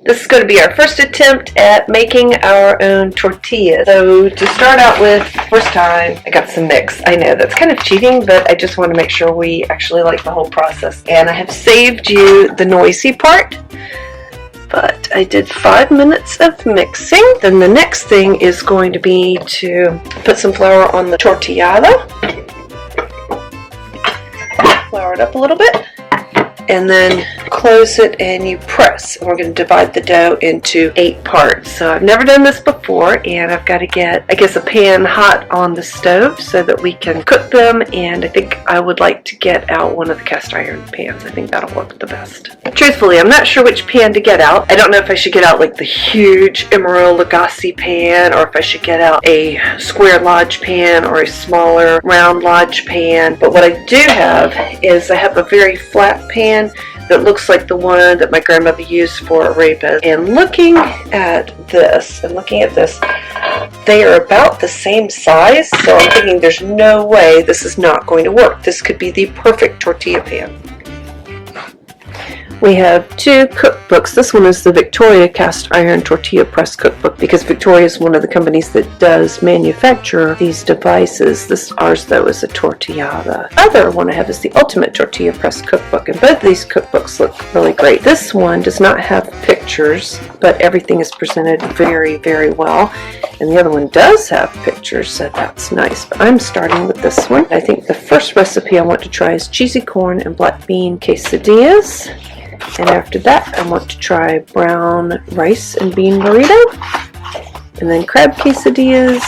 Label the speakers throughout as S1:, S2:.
S1: This is going to be our first attempt at making our own tortillas. So to start out with, first time, I got some mix. I know that's kind of cheating, but I just want to make sure we actually like the whole process. And I have saved you the noisy part. But I did 5 minutes of mixing. Then the next thing is going to be to put some flour on the tortillada. Flour it up a little bit. And then close it and you press. And we're going to divide the dough into 8 parts. So I've never done this before, and I've got to get, I guess, a pan hot on the stove so that we can cook them. And I think I would like to get out one of the cast iron pans. I think that'll work the best. Truthfully, I'm not sure which pan to get out. I don't know if I should get out like the huge Emerald Lagasse pan, or if I should get out a square Lodge pan or a smaller round Lodge pan. But what I do have is I have a very flat pan that looks like the one that my grandmother used for arepas. And looking at this, they are about the same size, so I'm thinking there's no way this is not going to work. This could be the perfect tortilla pan. We have 2 cookbooks. This one is the Victoria Cast Iron Tortilla Press Cookbook, because Victoria is one of the companies that does manufacture these devices. Ours, though, is a Tortillada. The other one I have is the Ultimate Tortilla Press Cookbook, and both of these cookbooks look really great. This one does not have pictures, but everything is presented very, very well. And the other one does have pictures, so that's nice. But I'm starting with this one. I think the first recipe I want to try is cheesy corn and black bean quesadillas. And after that, I want to try brown rice and bean burrito. And then crab quesadillas,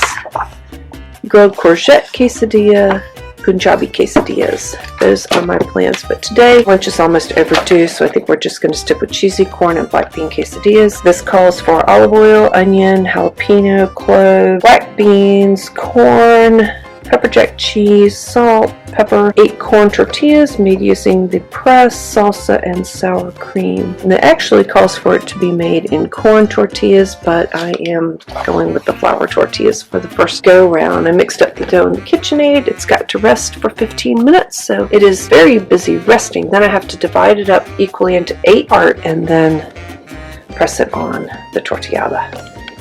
S1: grilled courgette quesadilla, Punjabi quesadillas. Those are my plans. But today, lunch is almost overdue, so I think we're just going to stick with cheesy corn and black bean quesadillas. This calls for olive oil, onion, jalapeno, clove, black beans, corn, pepper jack cheese, salt, pepper, 8 corn tortillas made using the pressed salsa and sour cream. And it actually calls for it to be made in corn tortillas, but I am going with the flour tortillas for the first go round. I mixed up the dough in the KitchenAid. It's got to rest for 15 minutes, so it is very busy resting. Then I have to divide it up equally into 8 parts and then press it on the tortillada.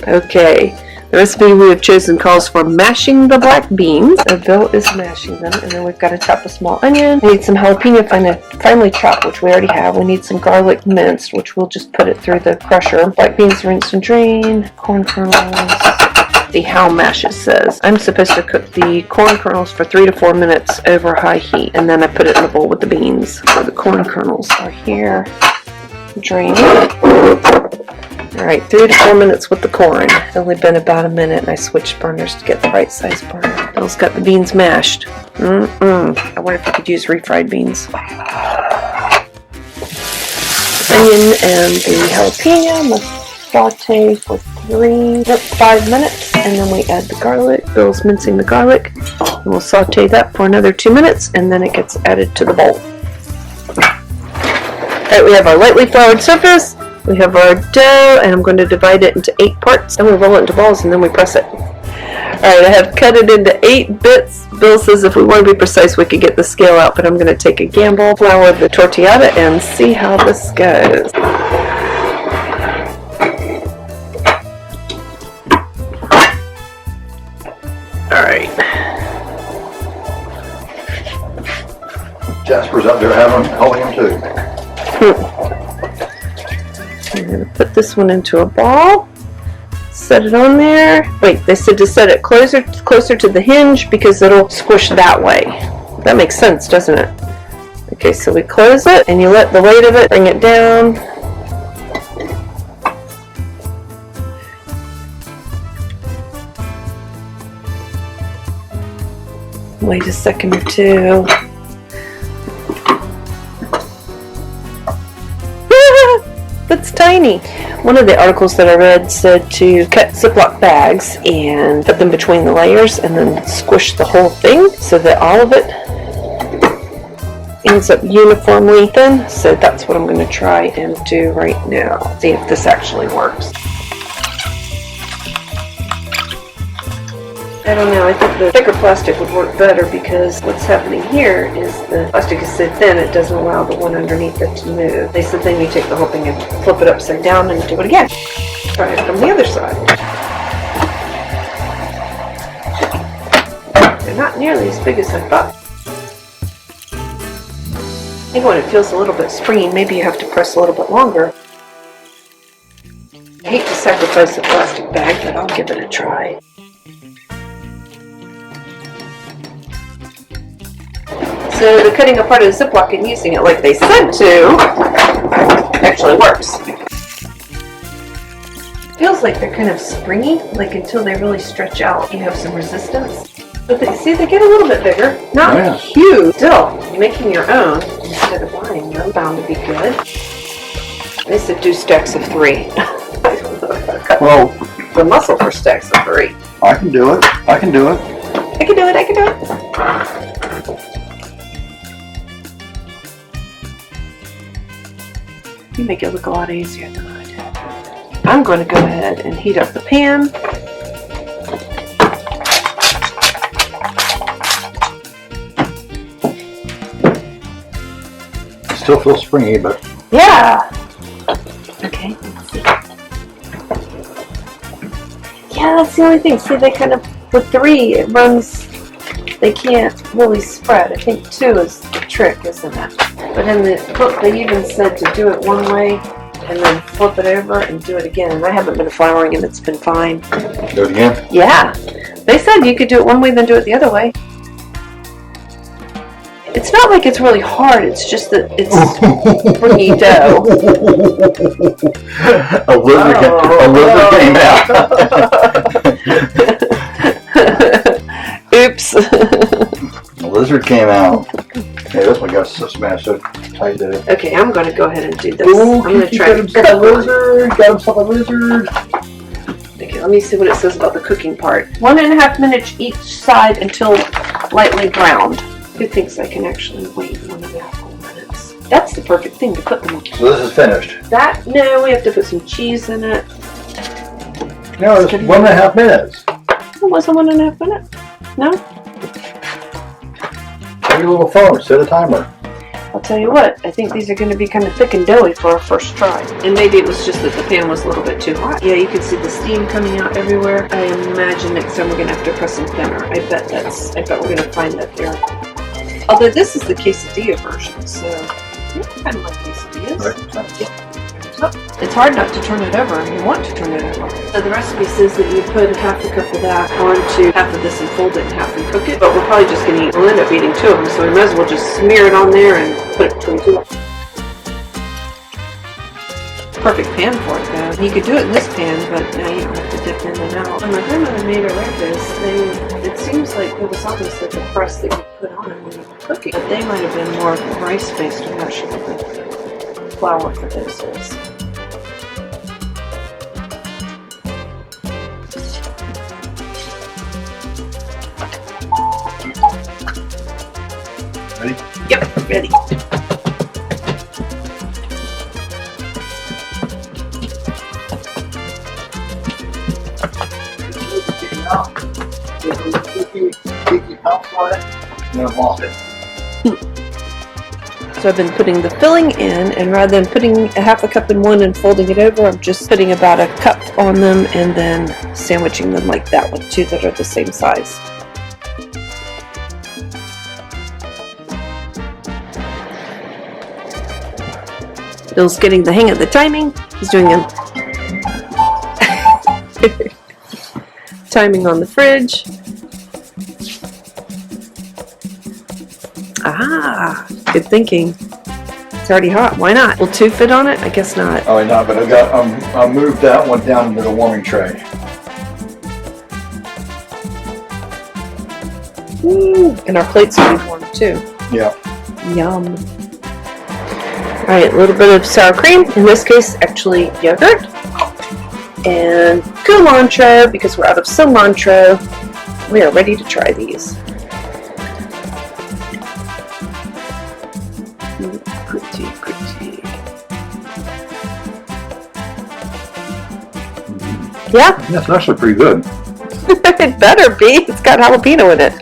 S1: Okay. The recipe we have chosen calls for mashing the black beans. So Bill is mashing them, and then we've got to chop a small onion. We need some jalapeno finely chopped, which we already have. We need some garlic minced, which we'll just put it through the crusher. Black beans rinsed and drained. Corn kernels. See how mash it says. I'm supposed to cook the corn kernels for 3 to 4 minutes over high heat, and then I put it in a bowl with the beans. So the corn kernels are here. Drain it. Alright, 3 to 4 minutes with the corn. It's only been about a minute, and I switched burners to get the right size burner. Bill's got the beans mashed. I wonder if you could use refried beans. Onion and the jalapeno must saute for 5 minutes, and then we add the garlic. Bill's mincing the garlic, and we'll saute that for another 2 minutes, and then it gets added to the bowl. Alright, we have our lightly floured surface. We have our dough, and I'm going to divide it into 8 parts. Then we roll it into balls, and then we press it. Alright, I have cut it into 8 bits. Bill says if we want to be precise, we could get the scale out, but I'm going to take a gamble, flour the tortillada, and see how this goes. Alright.
S2: Jasper's up there holding him too.
S1: I'm going to put this one into a ball, set it on there. Wait, they said to set it closer to the hinge because it'll squish that way. That makes sense, doesn't it? Okay, so we close it, and you let the weight of it bring it down. Wait a second or two. That's tiny. One of the articles that I read said to cut Ziploc bags and put them between the layers and then squish the whole thing so that all of it ends up uniformly thin. So that's what I'm going to try and do right now. See if this actually works. I don't know, I think the thicker plastic would work better because what's happening here is the plastic is so thin it doesn't allow the one underneath it to move. They said then you take the whole thing and flip it upside down and do it again. Try it from the other side. They're not nearly as big as I thought. I think when it feels a little bit springy, maybe you have to press a little bit longer. I hate to sacrifice the plastic bag, but I'll give it a try. So the cutting apart of the Ziploc and using it like they said to actually works. Feels like they're kind of springy, like until they really stretch out, you have some resistance. But see, they get a little bit bigger. Not huge. Still, making your own instead of buying them bound to be good. They said do stacks of 3. I don't know if I've got the muscle for stacks of 3.
S2: I can do it. I can do it.
S1: I can do it. I can do it. You make it look a lot easier than I did. I'm going to go ahead and heat up the pan.
S2: Still feels springy, but
S1: yeah. Okay. Let's see. Yeah, that's the only thing. See, they kind of with 3, it runs. They can't really spread. I think 2 is the trick, isn't it? But in the book, they even said to do it one way and then flip it over and do it again. And I haven't been flouring and it's been fine.
S2: Do it again?
S1: Yeah. They said you could do it one way, then do it the other way. It's not like it's really hard. It's just that it's springy dough.
S2: A lizard came out.
S1: Oops.
S2: A lizard came out. Hey, this one got smashed so tight that it.
S1: Okay, I'm going to go ahead and do this.
S2: Ooh,
S1: I'm going to try
S2: got himself a lizard. Got himself a lizard.
S1: Okay, let me see what it says about the cooking part. 1.5 minutes each side until lightly browned. Who thinks I can actually wait 1.5 minutes? That's the perfect thing to put them on.
S2: So this is finished.
S1: No, we have to put some cheese in it.
S2: No, it's 1.5 minutes.
S1: It wasn't 1.5 minutes. No?
S2: Take your little phone, set a timer.
S1: I'll tell you what, I think these are going to be kind of thick and doughy for our first try. And maybe it was just that the pan was a little bit too hot. Yeah, you can see the steam coming out everywhere. I imagine next time we're going to have to press them thinner. I bet we're going to find that there. Although this is the quesadilla version, so I kind of like quesadillas.
S2: Right.
S1: Yeah. It's hard not to turn it over, and you want to turn it over. So the recipe says that you put 1/2 cup of that onto half of this and fold it in half and cook it. But we're probably just going to we'll end up eating 2 of them, so we might as well just smear it on there and put it between 2. Perfect pan for it, though. You could do it in this pan, but now you don't have to dip in and out. When my grandmother made her like this, it seems like there was almost like a crust that you put on it when you were cooking. But they might have been more rice-based. I'm not sure what the flour for this is.
S2: Ready?
S1: Yep, ready. So I've been putting the filling in, and rather than putting 1/2 cup in one and folding it over, I'm just putting about 1 cup on them and then sandwiching them like that with 2 that are the same size. Bill's getting the hang of the timing. He's doing a timing on the fridge. Ah, good thinking. It's already hot. Why not? Will 2 fit on it? I guess not.
S2: Oh, no, but I moved that one down into the warming tray.
S1: Ooh, and our plates will be warm too.
S2: Yeah.
S1: Yum. Alright, a little bit of sour cream. In this case, actually yogurt. And cilantro, because we're out of cilantro. We are ready to try these. Pretty. Yeah?
S2: That's actually pretty good.
S1: It better be. It's got jalapeno in it.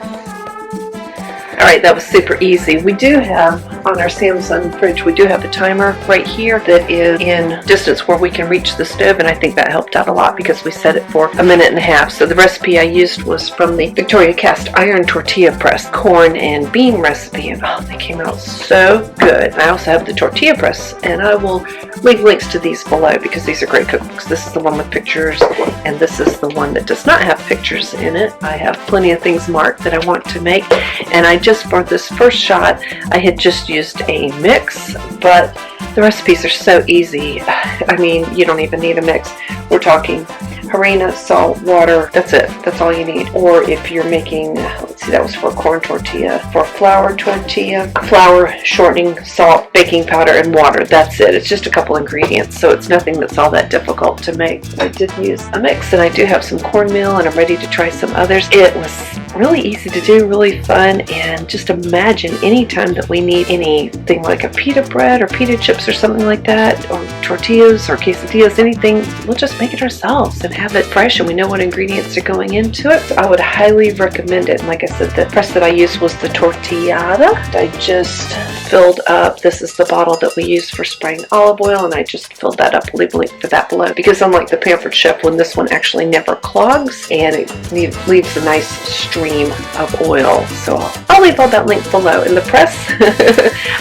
S1: Alright, that was super easy. We do have, on our Samsung fridge, we do have a timer right here that is in distance where we can reach the stove, and I think that helped out a lot because we set it for 1.5 minutes. So the recipe I used was from the Victoria cast iron tortilla press corn and bean recipe, and oh, they came out so good. I also have the tortilla press, and I will leave links to these below because these are great cookbooks. This is the one with pictures, and this is the one that does not have pictures in it. I have plenty of things marked that I want to make, and I just, for this first shot, I had just used a mix, but the recipes are so easy. I mean, you don't even need a mix. We're talking harina, salt, water. That's it. That's all you need. Or if you're making, let's see, that was for corn tortilla. For flour tortilla, flour, shortening, salt, baking powder, and water. That's it. It's just a couple ingredients, so it's nothing that's all that difficult to make. I did use a mix, and I do have some cornmeal, and I'm ready to try some others. It was really easy to do, really fun, and just imagine anytime that we need anything like a pita bread or pita chips or something like that, or tortillas or quesadillas, anything, we'll just make it ourselves and have it fresh, and we know what ingredients are going into it. So I would highly recommend it. And like I said, the press that I used was the Tortillada. I just filled up, this is the bottle that we use for spraying olive oil, and I just filled that up. I'll leave a link for that below, because unlike the Pampered Chef one, this one actually never clogs, and it leaves a nice stream of oil. So I'll leave all that link below. In the press,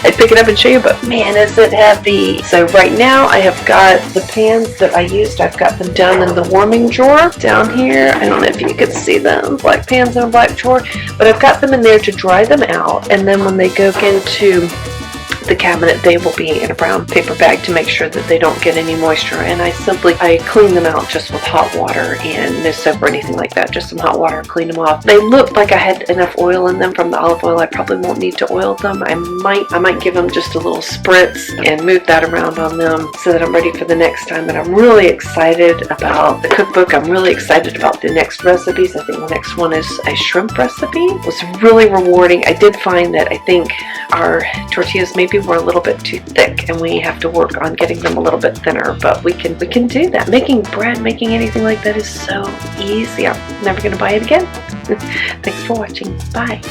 S1: I'd pick it up and show you, but man, is it heavy. So right now I have got the pans that I used, I've got them down in the warming drawer down here. I don't know if you can see them, black pans in a black drawer, but I've got them in there to dry them out, and then when they go into the cabinet, they will be in a brown paper bag to make sure that they don't get any moisture. And I clean them out just with hot water and no soap or anything like that, just some hot water, clean them off. They look like I had enough oil in them from the olive oil. I probably won't need to oil them. I might give them just a little spritz and move that around on them so that I'm ready for the next time. And I'm really excited about the cookbook. I'm really excited about the next recipes. I think the next one is a shrimp recipe. It was really rewarding. I did find that I think our tortillas maybe were a little bit too thick, and we have to work on getting them a little bit thinner, but we can do that. Making bread, making anything like that is so easy. I'm never going to buy it again. Thanks for watching. Bye.